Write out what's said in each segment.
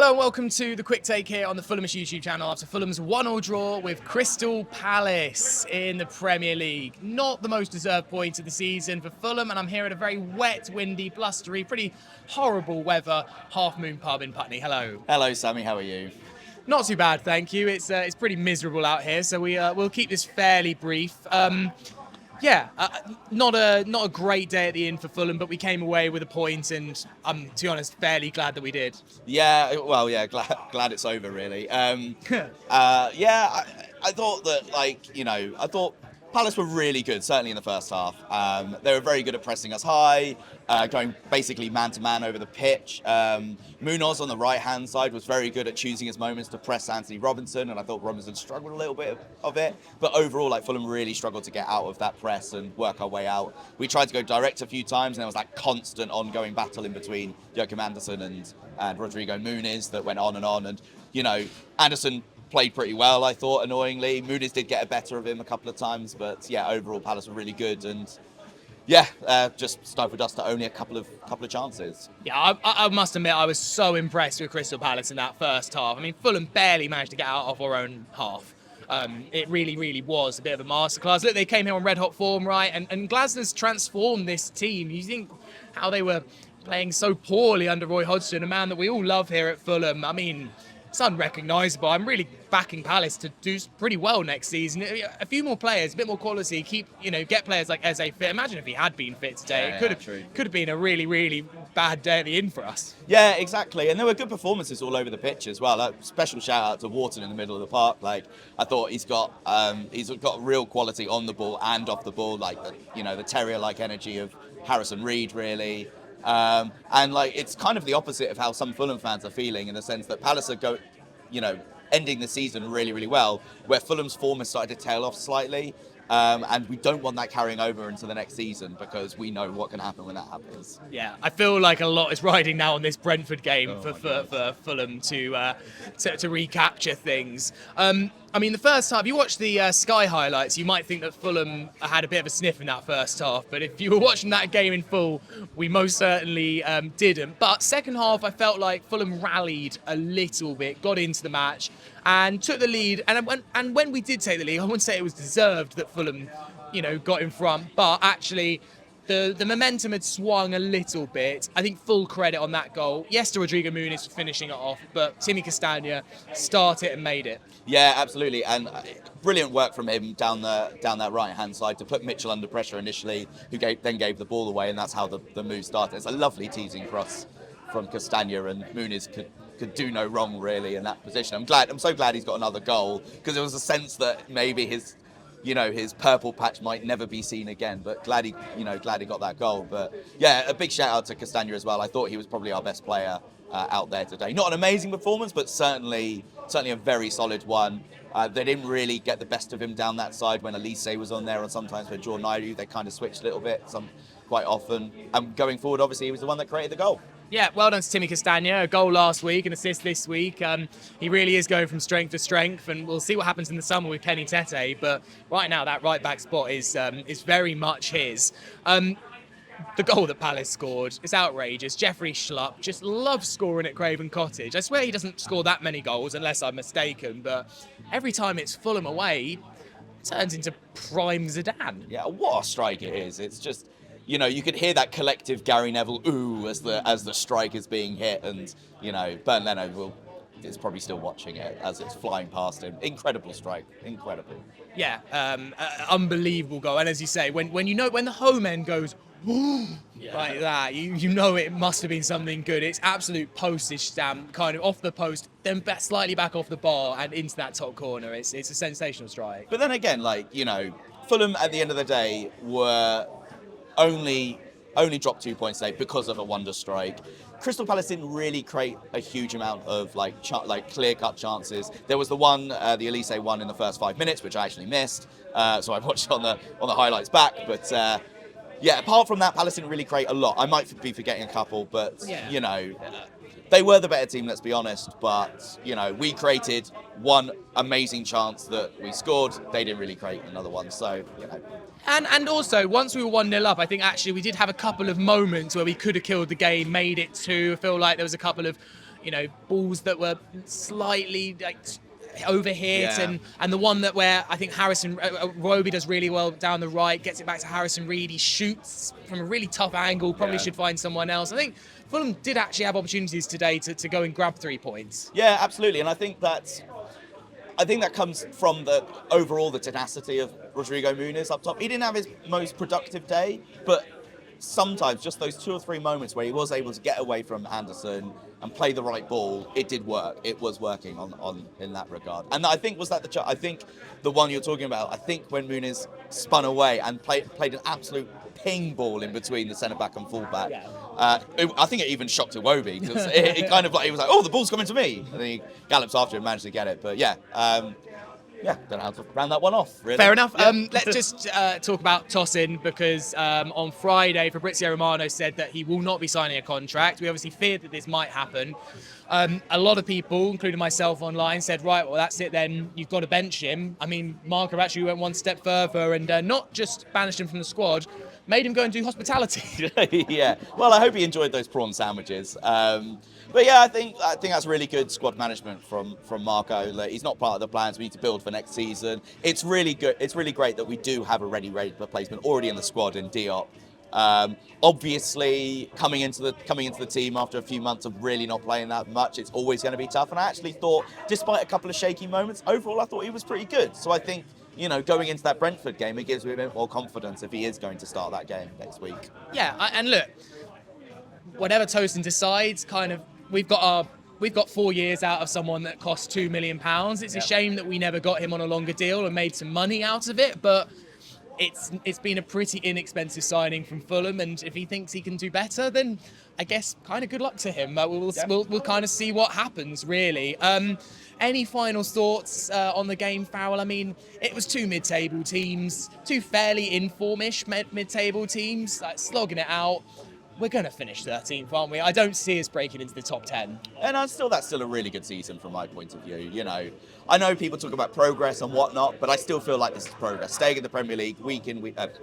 Hello and welcome to the quick take here on the Fulhamish YouTube channel after Fulham's 1-1 draw with Crystal Palace in the Premier League. Not the most deserved point of the season for Fulham, and I'm here at a very wet, windy, blustery, pretty horrible weather Half Moon pub in Putney. Hello. Hello, Sammy. How are you? Not too bad, thank you. It's pretty miserable out here, so we'll keep this fairly brief. Not a great day at the inn for Fulham, but we came away with a point, and I'm, to be honest, fairly glad that we did. Yeah, glad it's over, really. I thought that, I thought Palace were really good, certainly in the first half. They were very good at pressing us high, going basically man-to-man over the pitch. Munoz on the right-hand side was very good at choosing his moments to press Anthony Robinson, and I thought Robinson struggled a little bit of it. But overall, Fulham really struggled to get out of that press and work our way out. We tried to go direct a few times, and there was that constant ongoing battle in between Joachim Andersen and Rodrigo Muniz that went on. And, Andersen played pretty well, I thought, annoyingly. Muniz did get a better of him a couple of times, but overall Palace were really good, and just stifled us to only a couple of chances. Yeah, I must admit I was so impressed with Crystal Palace in that first half. I mean, Fulham barely managed to get out of our own half. It really, really was a bit of a masterclass. Look, they came here on red-hot form, right? And Glasner's transformed this team. You think how they were playing so poorly under Roy Hodgson, a man that we all love here at Fulham. I mean, it's unrecognisable. I'm really backing Palace to do pretty well next season. A few more players, a bit more quality, get players like Eze fit. Imagine if he had been fit today. It could have been a really, really bad day at the inn for us. Yeah, exactly. And there were good performances all over the pitch as well. Special shout out to Wharton in the middle of the park. I thought he's got real quality on the ball and off the ball. The terrier-like energy of Harrison Reed, really. It's kind of the opposite of how some Fulham fans are feeling, in the sense that Palace are ending the season really, really well, where Fulham's form has started to tail off slightly. And we don't want that carrying over into the next season, because we know what can happen when that happens. Yeah, I feel like a lot is riding now on this Brentford game for Fulham to recapture things. I mean, the first half, you watch the Sky highlights, you might think that Fulham had a bit of a sniff in that first half, but if you were watching that game in full, we most certainly didn't. But second half, I felt like Fulham rallied a little bit, got into the match, and took the lead. And when we did take the lead, I wouldn't say it was deserved that Fulham, got in front, but actually the momentum had swung a little bit. I think full credit on that goal. Yes, to Rodrigo Muniz for finishing it off, but Timmy Castagna started and made it. Yeah, absolutely, and brilliant work from him down that right-hand side to put Mitchell under pressure initially, who then gave the ball away, and that's how the move started. It's a lovely teasing cross from Castagna, and Muniz could do no wrong really in that position. I'm so glad he's got another goal, because there was a sense that maybe his purple patch might never be seen again, but glad he got that goal. But yeah, a big shout out to Castagna as well. I thought he was probably our best player out there today. Not an amazing performance, but certainly a very solid one. They didn't really get the best of him down that side when Elise was on there, and sometimes with Jordan Ayew, they kind of switched a little bit, quite often. And going forward, obviously, he was the one that created the goal. Yeah, well done to Timmy Castagna. A goal last week, an assist this week. He really is going from strength to strength, and we'll see what happens in the summer with Kenny Tete. But right now, that right-back spot is very much his. The goal that Palace scored is outrageous. Jeffrey Schlupp just loves scoring at Craven Cottage. I swear he doesn't score that many goals, unless I'm mistaken, but every time it's Fulham away, it turns into prime Zidane. Yeah, what a strike it is. It's just, you could hear that collective Gary Neville ooh as the strike is being hit, and Bernd Leno is probably still watching it as it's flying past him. Incredible strike, incredible. Yeah, unbelievable goal. And as you say, when the home end goes like that, you know it must have been something good. It's absolute postage stamp, kind of off the post, then slightly back off the bar and into that top corner. It's a sensational strike. But then again, Fulham at the end of the day were only dropped 2 points today because of a wonder strike. Crystal Palace didn't really create a huge amount of clear-cut chances. There was the Elise one in the first 5 minutes, which I actually missed, so I watched on the highlights back. But apart from that, Palace didn't really create a lot. I might be forgetting a couple, but they were the better team, let's be honest. But we created one amazing chance that we scored. They didn't really create another one, so And also, once we were 1-0 up, I think actually we did have a couple of moments where we could have killed the game, made it 2. I feel like there was a couple of balls that were slightly overhit, Yeah. and the one that where I think Roby does really well down the right, gets it back to Harrison Reed. He shoots from a really tough angle. Probably should find someone else. I think Fulham did actually have opportunities today to go and grab 3 points. Yeah, absolutely, and I think that comes from the tenacity of Rodrigo Muniz up top. He didn't have his most productive day, but sometimes just those 2 or 3 moments where he was able to get away from Anderson and play the right ball, it did work. It was working on in that regard. And I think I think the one you're talking about, I think when Muniz spun away and played an absolute ping ball in between the centre back and full back. Yeah. I think it even shocked Iwobi because it kind of he was like, oh, the ball's coming to me, and then he gallops after and managed to get it. But don't know how to round that one off, really. Fair enough. Yeah. Let's just talk about Tosin, because on Friday, Fabrizio Romano said that he will not be signing a contract. We obviously feared that this might happen. A lot of people, including myself online, said, right, well, that's it then. You've got to bench him. I mean, Marco actually went one step further and not just banished him from the squad, made him go and do hospitality. Yeah. Well, I hope he enjoyed those prawn sandwiches. But yeah, I think that's really good squad management from Marco. Like, he's not part of the plans we need to build for next season. It's really good. It's really great that we do have a ready replacement already in the squad in Diop. Obviously, coming into the team after a few months of really not playing that much, it's always going to be tough. And I actually thought, despite a couple of shaky moments, overall I thought he was pretty good. So I think, going into that Brentford game, it gives me a bit more confidence if he is going to start that game next week. Yeah, and look, whatever Tosin decides, we've got 4 years out of someone that cost £2 million. It's a shame that we never got him on a longer deal and made some money out of it, but it's been a pretty inexpensive signing from Fulham, and if he thinks he can do better, then I guess kind of good luck to him. We'll kind of see what happens, really. Any final thoughts on the game, Farrell? I mean, it was 2 mid-table teams, 2 fairly informish mid-table teams, slogging it out. We're going to finish 13th, aren't we? I don't see us breaking into the top 10. And that's still a really good season from my point of view. I know people talk about progress and whatnot, but I still feel like this is progress. Staying in the Premier League week in, week out.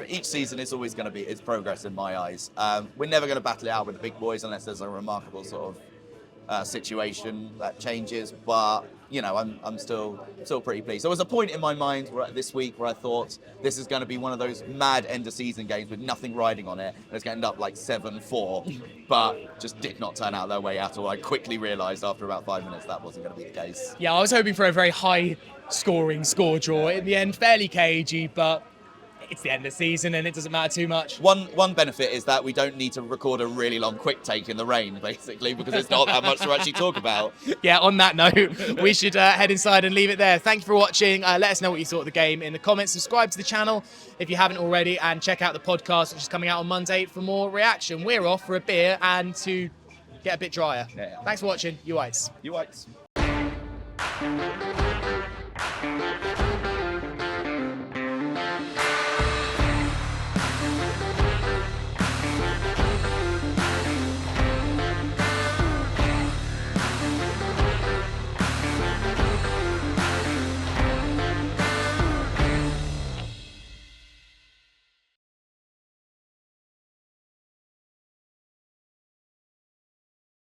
Each season is always going to be progress in my eyes. We're never going to battle it out with the big boys unless there's a remarkable sort of situation that changes. But I'm still pretty pleased. There was a point in my mind this week where I thought this is going to be one of those mad end of season games with nothing riding on it, and it's going to end up like 7-4, but just did not turn out their way at all. I quickly realised after about 5 minutes that wasn't going to be the case. Yeah, I was hoping for a very high scoring score draw. In the end, fairly cagey, but it's the end of the season and it doesn't matter too much. One benefit is that we don't need to record a really long quick take in the rain, basically, because there's not that much to actually talk about. Yeah, on that note, we should head inside and leave it there. Thank you for watching. Let us know what you thought of the game in the comments. Subscribe to the channel if you haven't already, and check out the podcast, which is coming out on Monday, for more reaction. We're off for a beer and to get a bit drier. Yeah. Thanks for watching. You Whites. You Whites.